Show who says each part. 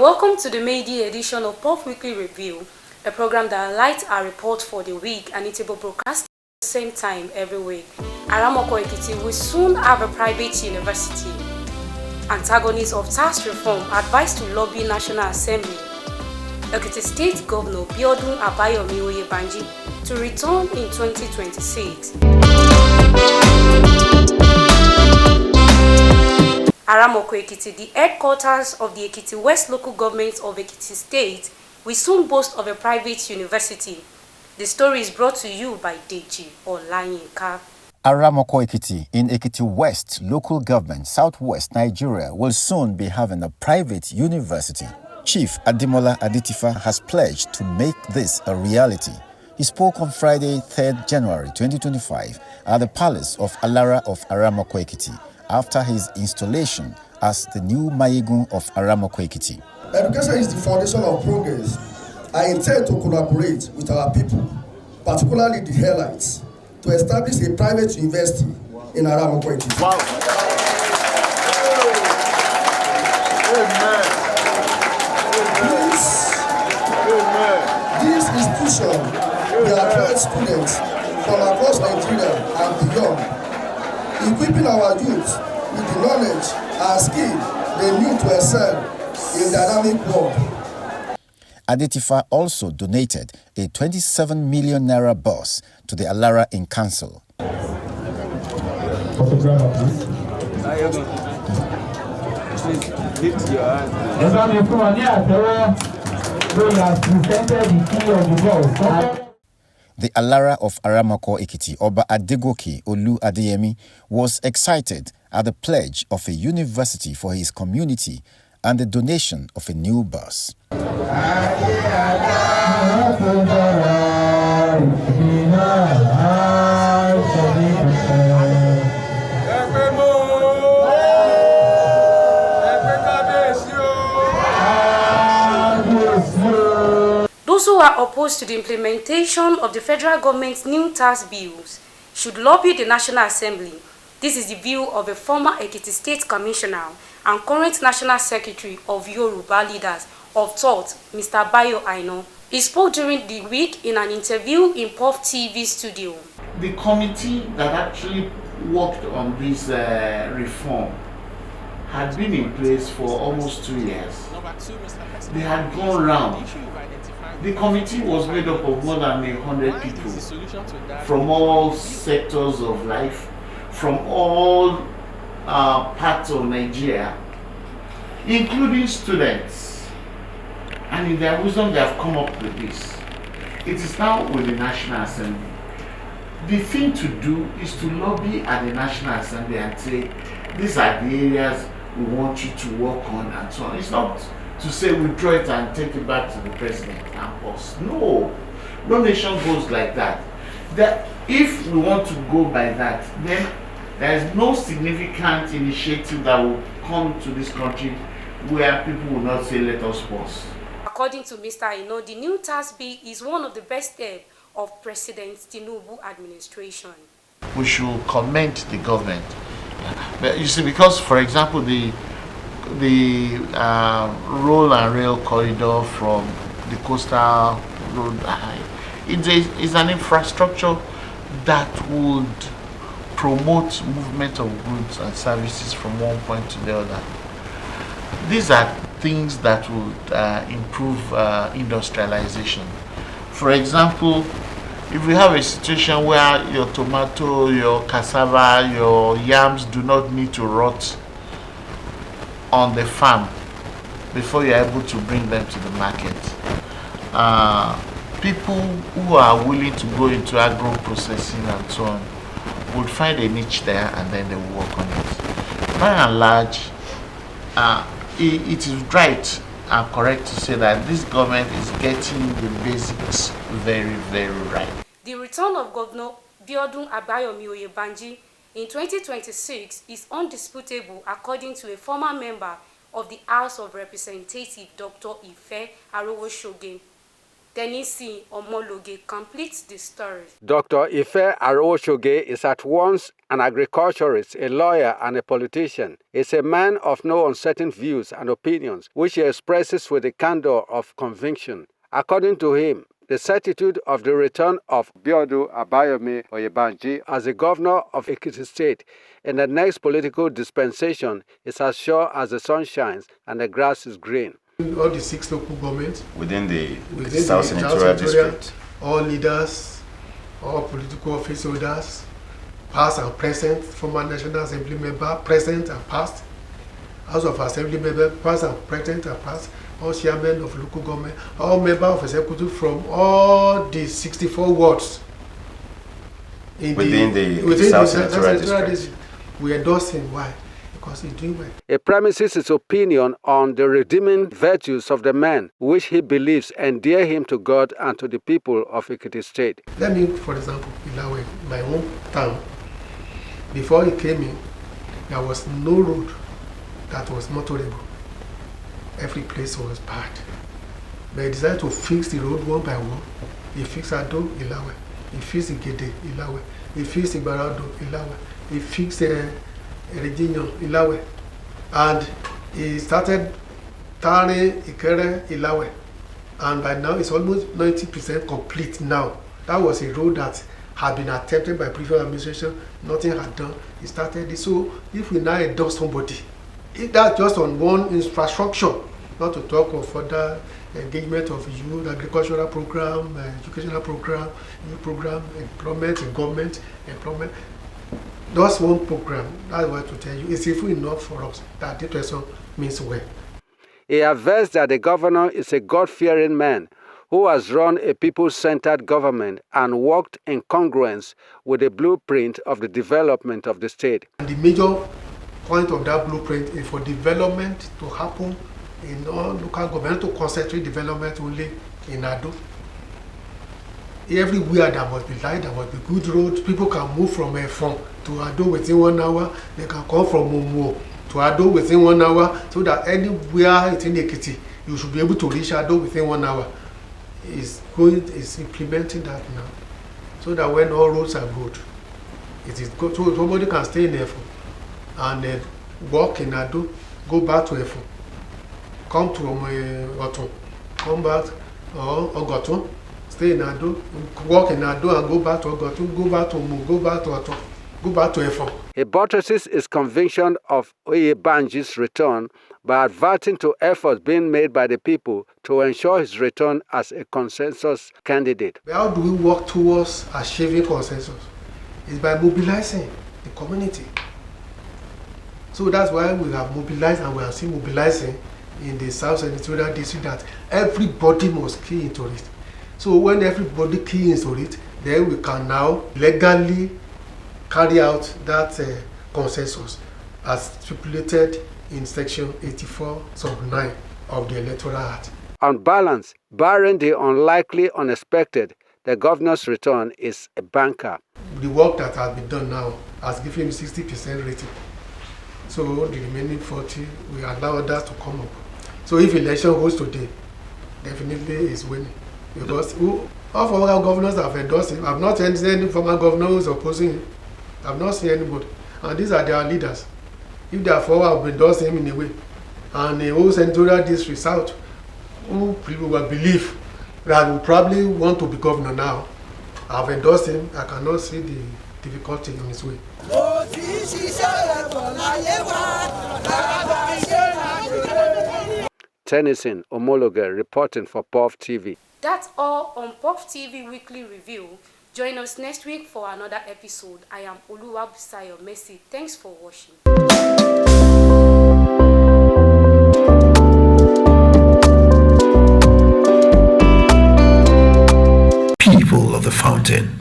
Speaker 1: Welcome to the May-Day edition of POF Weekly Review, a program that highlights our report for the week and it will be broadcast at the same time every week. Aramoko Ekiti will soon have a private university. Antagonists of tax reform advised to lobby National Assembly. Ekiti State Governor Biodun Oyebanji to return in 2026. Aramoko Ekiti, the headquarters of the Ekiti West Local Government of Ekiti State, will soon boast of a private university. The story is brought to you by Deji Olayinka.
Speaker 2: Aramoko Ekiti in Ekiti West Local Government, Southwest Nigeria, will soon be having a private university. Chief Adimola Aditifa has pledged to make this a reality. He spoke on Friday, 3rd January 2025 at the Palace of Alara of Aramoko Ekiti after his installation as the new Mayegun of Aramoko Ekiti.
Speaker 3: Education is the foundation of progress. I intend to collaborate with our people, particularly the Hairlights, to establish a private university in Aramoko Ekiti.
Speaker 4: Wow.
Speaker 3: This institution will attract students from across Nigeria and beyond, equipping our youth with the knowledge and skill they need to excel in the dynamic world.
Speaker 2: Aditifa also donated a 27 million naira bus to the Alara in council.
Speaker 5: Photographer, please. Please lift your hand.
Speaker 2: The Alara of Aramoko Ekiti, Oba Adegoke Olu Adeyemi, was excited at the pledge of a university for his community and the donation of a new bus.
Speaker 1: Those who are opposed to the implementation of the federal government's new tax bills should lobby the National Assembly. This is the view of a former Ekiti State Commissioner and current National Secretary of Yoruba Leaders of Thought, Mr. Bayo Aino. He spoke during the week in an interview in POF TV studio.
Speaker 4: The committee that actually worked on this reform had been in place for almost 2 years. They had gone round. The committee was made up of more than 100 people from all sectors of life, from all parts of Nigeria, including students. And in their wisdom, they have come up with this. It is now with the National Assembly. The thing to do is to lobby at the National Assembly and say, these are the areas we want you to work on and so on. It's not to say withdraw it and take it back to the president and post. No nation goes like that. If we want to go by that, then there is no significant initiative that will come to this country where people will not say let us pause.
Speaker 1: According to Mr. Aino, the new tax bill is one of the best steps of President Tinubu administration.
Speaker 4: We should commend the government. But you see, because for example the road and rail corridor from the coastal road, it's an infrastructure that would promote movement of goods and services from one point to the other. These are things that would improve industrialization. For example, if we have a situation where your tomato, your cassava, your yams do not need to rot on the farm before you're able to bring them to the market, people who are willing to go into agro processing and so on would find a niche there and then they will work on it. By and large, it is right and correct to say that this government is getting the basics very, very right.
Speaker 1: The return of Governor Biodun Oyebanji in 2026 is undisputable, according to a former member of the House of Representatives, Dr. Ife Arowoshoge. Denisi Omologe completes the story.
Speaker 6: Dr. Ife Aroshoge is at once an agriculturist, a lawyer, and a politician. He's a man of no uncertain views and opinions, which he expresses with the candor of conviction. According to him, the certitude of the return of Biodun Oyebanji as the governor of Ekiti State in the next political dispensation is as sure as the sun shines and the grass is green.
Speaker 3: All the 6 local governments
Speaker 2: within the
Speaker 3: South
Speaker 2: Senatorial District,
Speaker 3: all leaders, all political office holders, past and present, former National Assembly member, present and past, House of Assembly member, past and present and past, all chairmen of local government, all members of executive from all the 64 wards
Speaker 2: within the South Senatorial District.
Speaker 3: We endorse him. Why? Because he's doing well.
Speaker 6: He premises his opinion on the redeeming virtues of the man, which he believes endear him to God and to the people of Ekiti State.
Speaker 3: Let me, for example, Ilawe, my own town, before he came in, there was no road that was motorable. Every place was bad. But he decided to fix the road one by one. He fixed Ado, Ilawe. He fixed Igede, Ilawe. He fixed Ibarado, Ilawe. He fixed Regino, Ilawe. And he started Tare, Ikere, Ilawe. And by now it's almost 90% complete now. That was a road that had been attempted by previous administration, nothing had done. He started this. So if we now endorse somebody, that's just on one infrastructure, not to talk of further engagement of youth, agricultural program, educational program, youth program, employment in government, employment. That's one program. That's what to tell you. It's even enough for us that this person means well.
Speaker 6: He avers that the governor is a God-fearing man who has run a people-centered government and worked in congruence with the blueprint of the development of the state.
Speaker 3: And the major point of that blueprint is for development to happen in all local government, to concentrate development only in Ado. Everywhere there must be light, there must be good roads. People can move from Efon to Ado within 1 hour. They can come from Momo to Ado within 1 hour, so that anywhere it's in Ekiti, you should be able to reach Ado within 1 hour. Is implementing that now, so that when all roads are good, it is good. So somebody can stay in Efon and walk in Ado, go back to Efon, come to Oton, come back or Ogoton, stay in Ado, walk in Ado and go back to Ogoton, go back to Mu, go back to Oton, go back to Efon.
Speaker 6: He buttresses his conviction of Oyebanji's return by adverting to efforts being made by the people to ensure his return as a consensus candidate.
Speaker 3: How do we work towards achieving consensus? It's by mobilizing the community. So that's why we have mobilized, and we are still mobilizing in the South Senatorial District, that everybody must key into it. So when everybody key into it, then we can now legally carry out that consensus as stipulated in section 84 sub 9 of the Electoral Act.
Speaker 6: On balance, barring the unlikely unexpected, the governor's return is a banker.
Speaker 3: The work that has been done now has given him 60% rating. So the remaining 40, we allow others to come up. So if election goes today, definitely is winning. Because all former governors have endorsed him. I've not seen any former governor who is opposing him. I've not seen anybody. And these are their leaders. If therefore have endorsed him in a way, and the whole Senatorial District South, who people will believe that will probably want to be governor now, I've endorsed him, I cannot see the difficulty in his way.
Speaker 6: Tennyson Omologe reporting for POF TV.
Speaker 1: That's all on POF TV Weekly Review. Join us next week for another episode. I am Oluwabusayo Messi. Thanks for watching.
Speaker 7: People of the Fountain.